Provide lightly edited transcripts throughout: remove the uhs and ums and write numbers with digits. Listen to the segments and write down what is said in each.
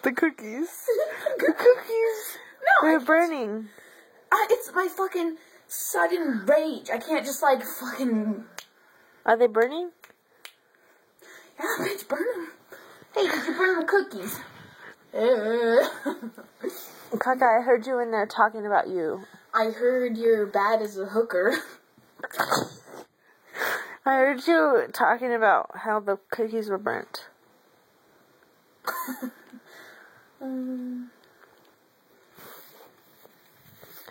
The cookies. The cookies. No, They're burning. It's my fucking sudden rage. I can't just like fucking. Are they burning? Yeah, bitch, burn them. Hey, did you burn the cookies? Kaka, I heard you in there talking about you. I heard you're bad as a hooker. I heard you talking about how the cookies were burnt.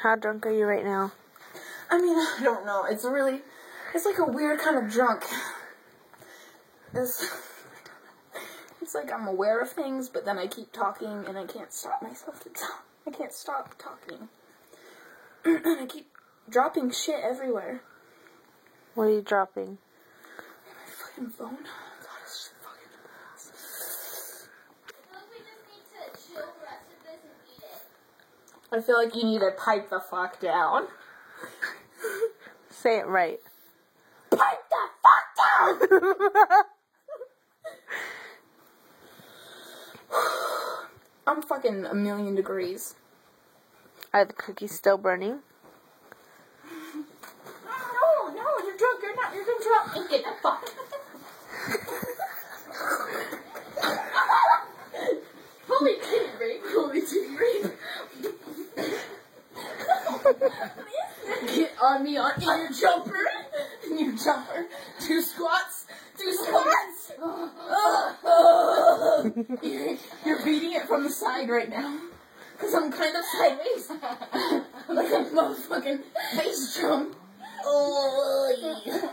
How drunk are you right now? I mean, I don't know. It's like a weird kind of drunk. It's like I'm aware of things, but then I keep talking and I can't stop myself to talk. I can't stop talking. And I keep dropping shit everywhere. What are you dropping? My fucking phone. God, it's just fucking. I feel like you need to pipe the fuck down. Say it right. Pipe the fuck down! I'm fucking 1,000,000 degrees. Are the cookies still burning? No, you're drunk. You're not. You're drunk. And get the fuck. Holy titty rape. Holy titty rape. Get on me in your jumper. In your jumper. 2 squats. 2 squats. You're beating it from the side right now. Because I'm kind of sideways. Like a motherfucking bass drum. Oh, yeah.